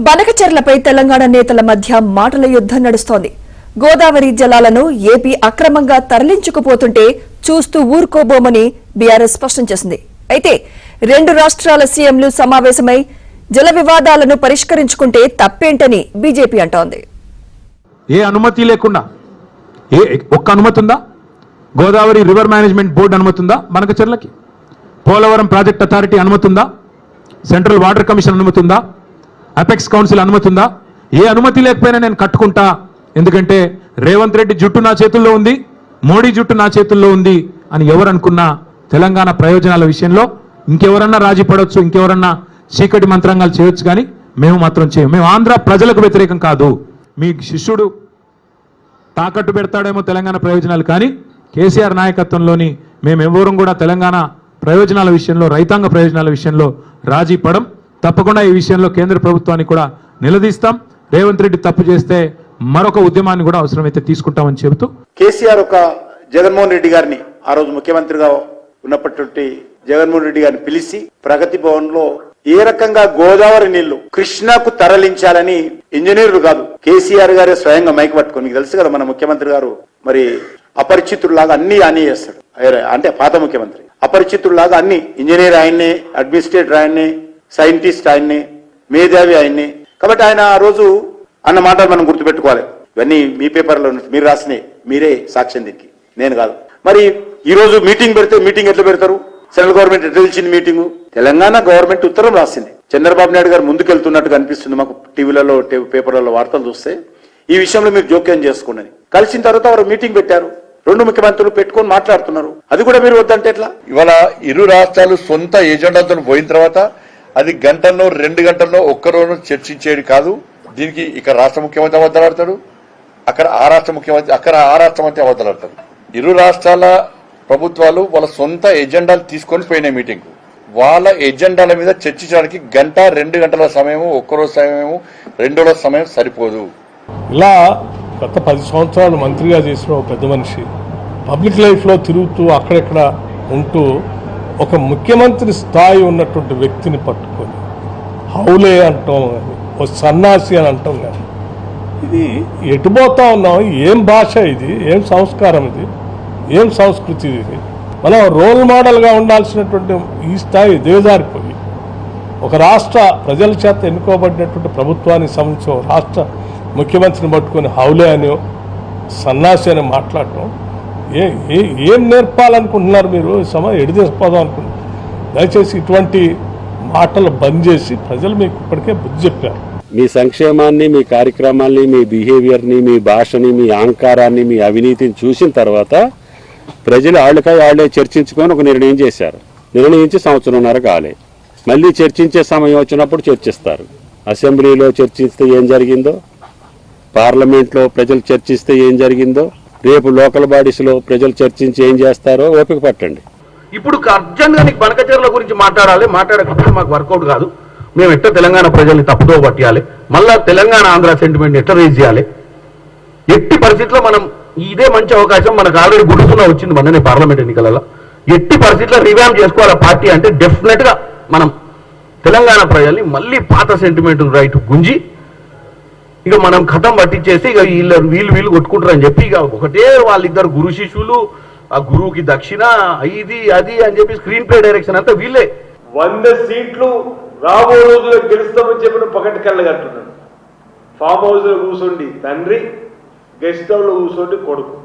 బనకచెర్లపై తెలంగాణ నేతల మధ్య మాటల యుద్ధం నడుస్తోంది. గోదావరి జలాలను ఏపీ అక్రమంగా తరలించుకుపోతుంటే చూస్తూ ఊరుకోబోమని బీఆర్ఎస్ స్పష్టం చేసింది. అయితే రెండు రాష్ట్రాల సీఎంలు సమావేశమై జల వివాదాలను పరిష్కరించుకుంటే తప్పేంటని బీజేపీ అంటోంది. ఏ అనుమతి లేకుండా ఒక్క అనుమతి ఉందా? గోదావరి రివర్ మేనేజ్మెంట్ బోర్డు అనుమతి ఉందా? బనకచెర్లకి పోలవరం ప్రాజెక్ట్ అథారిటీ అనుమతి ఉందా? సెంట్రల్ వాటర్ కమిషన్ అనుమతి ఉందా? అపెక్స్ కౌన్సిల్ అనుమతి ఉందా? ఏ అనుమతి లేకపోయినా నేను కట్టుకుంటా, ఎందుకంటే రేవంత్ రెడ్డి జుట్టు నా చేతుల్లో ఉంది, మోడీ జుట్టు నా చేతుల్లో ఉంది అని ఎవరు అనుకున్నా తెలంగాణ ప్రయోజనాల విషయంలో ఇంకెవరన్నా రాజీ పడవచ్చు, ఇంకెవరన్నా చీకటి మంత్రాంగాలు చేయొచ్చు, కానీ మేము మాత్రం చేయం. మేము ఆంధ్ర ప్రజలకు వ్యతిరేకం కాదు. మీ శిష్యుడు తాకట్టు పెడతాడేమో తెలంగాణ ప్రయోజనాలు, కానీ కేసీఆర్ నాయకత్వంలోని మేమెవరం కూడా తెలంగాణ ప్రయోజనాల విషయంలో, రైతాంగ ప్రయోజనాల విషయంలో రాజీ పడం. తప్పకుండా ఈ విషయంలో కేంద్ర ప్రభుత్వాన్ని కూడా నిలదీస్తాం. రేవంత్ రెడ్డి తప్పు చేస్తే మరొక ఉద్యమాన్ని కూడా అవసరమైతే తీసుకుంటామని చెబుతూ కేసీఆర్ ఒక జగన్మోహన్ రెడ్డి గారిని ఆ రోజు ముఖ్యమంత్రిగా ఉన్నప్పటి జగన్మోహన్ రెడ్డి గారిని పిలిచి ప్రగతి భవన్ లో ఏ రకంగా గోదావరి నీళ్లు కృష్ణాకు తరలించాలని ఇంజనీర్లు కాదు కేసీఆర్ గారే స్వయంగా మైక్ పట్టుకొని, మీకు తెలుసు కదా మన ముఖ్యమంత్రి గారు మరి అపరిచితుల్లాగా అన్ని చేస్తాడు. అంటే పాత ముఖ్యమంత్రి అపరిచితుల్లాగా అన్ని, ఇంజనీర్ ఆయన్ని, అడ్మినిస్ట్రేటర్ ఆయన్ని, సైంటిస్ట్ ఆయన్ని, మేధావి ఆయన్ని. కాబట్టి ఆయన ఆ రోజు అన్న మాటలు మనం గుర్తుపెట్టుకోవాలి. ఇవన్నీ మీ పేపర్లో మీరు రాసినాయి, మీరే సాక్ష్యం దీనికి, నేను కాదు. మరి ఈ రోజు మీటింగ్ పెడితే మీటింగ్ ఎట్లా పెడతారు? సెంట్రల్ గవర్నమెంట్ ఎట్లా పిలిచింది మీటింగ్? తెలంగాణ గవర్నమెంట్ ఉత్తరం రాసింది. చంద్రబాబు నాయుడు గారు ముందుకెళ్తున్నట్టుగా అనిపిస్తుంది మాకు టీవీలలో పేపర్లలో వార్తలు చూస్తే. ఈ విషయంలో మీరు జోక్యం చేసుకోండి. కలిసిన తర్వాత వారు మీటింగ్ పెట్టారు, రెండు ముఖ్యమంత్రులు పెట్టుకొని మాట్లాడుతున్నారు. అది కూడా మీరు వద్దంటే ఎట్లా? ఇవాళ ఇరు రాష్ట్రాలు సొంత ఎజెండాతో పోయిన తర్వాత అది గంటల్లో 2 గంటల్లో ఒక్కరోజు చర్చించేది కాదు. దీనికి ఇక్కడ రాష్ట్ర ముఖ్యమంత్రి అబద్ధాలాడతాడు, అక్కడ ఆ రాష్ట్ర మంత్రి అబద్ధాలాడతాడు. ఇరు రాష్ట్రాల ప్రభుత్వాలు వాళ్ళ సొంత ఎజెండాలు తీసుకొని పోయినాయి మీటింగ్. వాళ్ళ ఎజెండాల మీద చర్చించడానికి 1-2 గంటల సమయము, ఒక్కరోజు సమయము, 2 రోజుల సమయం సరిపోదు. ఇలా గత 10 సంవత్సరాలు మంత్రిగా చేసిన ఒక పెద్ద మనిషి పబ్లిక్ లైఫ్లో తిరుగుతూ అక్కడెక్కడ ఉంటూ ఒక ముఖ్యమంత్రి స్థాయి ఉన్నటువంటి వ్యక్తిని పట్టుకొని హౌలే అంటాం కానీ, ఓ సన్నాసి అని అంటాం కానీ, ఇది ఎటుపోతా ఉన్నాం? ఏం భాష ఇది? ఏం సంస్కారం ఇది? ఏం సంస్కృతి ఇది? మనం రోల్ మోడల్గా ఉండాల్సినటువంటి ఈ స్థాయి దిగజారిపోయి ఒక రాష్ట్ర ప్రజల చేత ఎన్నుకోబడినటువంటి ప్రభుత్వానికి సంబంధించిన రాష్ట్ర ముఖ్యమంత్రిని పట్టుకొని హౌలే అని, సన్నాసి అని మాట్లాడటం ఏం నేర్పాలనుకుంటున్నారు మీరు? ఎడి తీసిపోదాం అనుకుంటున్నారు. దయచేసి ఇటువంటి మాటలు బంద్ చేసి ప్రజలు మీకు ఇప్పటికే బుద్ధి చెప్పారు. మీ సంక్షేమాన్ని, మీ కార్యక్రమాల్ని, మీ బిహేవియర్ని, మీ భాషని, మీ అహంకారాన్ని, మీ అవినీతిని చూసిన తర్వాత ప్రజలు వాళ్ళే చర్చించుకొని ఒక నిర్ణయం చేశారు. నిర్ణయించి 1.5 సంవత్సరం కాలే. మళ్ళీ చర్చించే సమయం వచ్చినప్పుడు చర్చిస్తారు. అసెంబ్లీలో చర్చిస్తే ఏం జరిగిందో, పార్లమెంట్లో ప్రజలు చర్చిస్తే ఏం జరిగిందో, రేపు లోకల్ బాడీస్లో ప్రజలు చర్చించి ఏం చేస్తారో ఓపిక పట్టండి. ఇప్పుడు అర్జెంట్గా నీకు బనకచెర్ల గురించి మాట్లాడకపోతే మాకు వర్కౌట్ కాదు. మేము ఎట్లా తెలంగాణ ప్రజల్ని తప్పుదో పట్టియాలి, మళ్ళా తెలంగాణ ఆంధ్ర సెంటిమెంట్ ఎట్లా రేజ్ చేయాలి? ఎట్టి పరిస్థితుల్లో మనం ఇదే మంచి అవకాశం, మనకు ఆల్రెడీ గుర్తున్నా వచ్చింది మొన్ననే పార్లమెంట్ ఎన్నికలలో. ఎట్టి పరిస్థితుల్లో రివ్యామ్ చేసుకోవాలి పార్టీ అంటే డెఫినెట్ గా మనం తెలంగాణ ప్రజల్ని మళ్ళీ పాత సెంటిమెంట్ రైట్ గుంజి ఇక మనం కథం పట్టించేసి ఇక వీళ్ళు కొట్టుకుంటారని చెప్పి ఇక ఒకటే వాళ్ళిద్దరు గురు శిష్యులు, ఆ గురువుకి దక్షిణ, ఇది అది అని చెప్పి స్క్రీన్ ప్లే డైరెక్షన్ అంతా వీళ్ళే. 100 సీట్లు రాబో రోజుల్లో గెలుస్తామని చెప్పిన పకటి కళ్ళగంటున్నాడు. ఫామ్ హౌస్ లో కూర్చోండి తండ్రి, గెస్ట్ హౌస్ లో కూర్చోండి కొడుకు.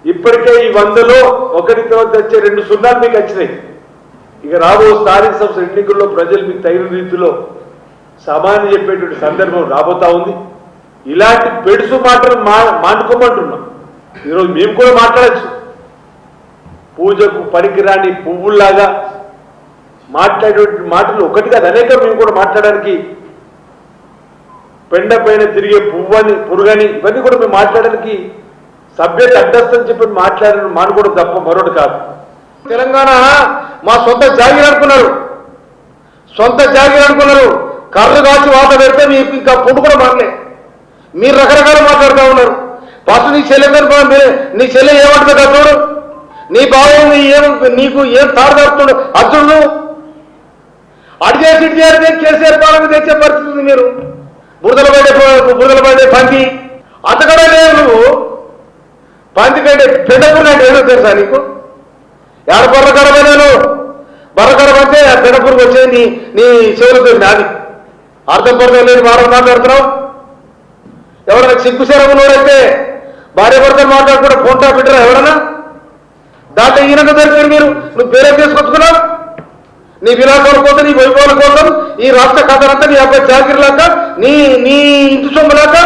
ఇప్పటికే ఈ 100లో ఒకటి తర్వాత వచ్చే 2 సున్నాలు మీకు వచ్చినాయి. ఇక రాబో స్థానిక సంస్థల ఎన్నికల్లో ప్రజలు మీకు తగిన రీతిలో సమానం చెప్పేటువంటి సందర్భం రాబోతా ఉంది. ఇలాంటి పెడుసు మాటలు మానుకోమంటున్నాం. ఈరోజు మేము కూడా మాట్లాడచ్చు. పూజకు పనికిరాని పువ్వుల్లాగా మాట్లాడేటువంటి మాటలు ఒకటి కాదు, అనేక మేము కూడా మాట్లాడడానికి, పెండ పైన తిరిగే పువ్వని పురుగని ఇవన్నీ కూడా మేము మాట్లాడడానికి సభ్యత అడ్డస్తని చెప్పి మాట్లాడడం మానుకోవడం తప్ప మరొకటి కాదు. తెలంగాణ మా సొంత జాగిరి అనుకున్నారు, కర్రు కాచి వాత పెడితే మీకు ఇంకా పొట్టు కూడా మారలే. మీరు రకరకాలు మాట్లాడుతూ ఉన్నారు. ఫస్ట్ నీ నీ చెల్లె ఏమంటుంది అర్జునుడు, నీ బావ నీకు ఏం తాడుతాడుతుడు అర్జునుడు. అడిగేసి కేసీఆర్ పాలన తెచ్చే పరిస్థితి మీరు బురదల పడే పంది అంతకడా లేవు నువ్వు. పంది కంటే పెండపూర్ అంటే ఏదో తెలుసా నీకు? ఏడ బొర్ర కడబోయాను, బొర్ర కడబడితే ఆ పెండపూర్కి వచ్చేది నీ చెవులతో నాది. అర్థం పడతాం లేని మాట్లాడుతున్నావు. ఎవరైనా సిగ్గుసేరమునోడైతే భార్య భర్తలు మాట్లాడుకుంటే ఫోన్ టాప్ పెట్టరా ఎవరన్నా? దాంట్లో ఈయనక దొరికారు మీరు. నువ్వు పేరే తీసుకొచ్చుకున్నావు. నీ విలాసాల కోసం, నీ వైభవాల కోసం ఈ రాష్ట్ర కథనంతా నీ అబ్బాయి జాగిరి లాగా, నీ ఇంటి సొమ్ము లాగా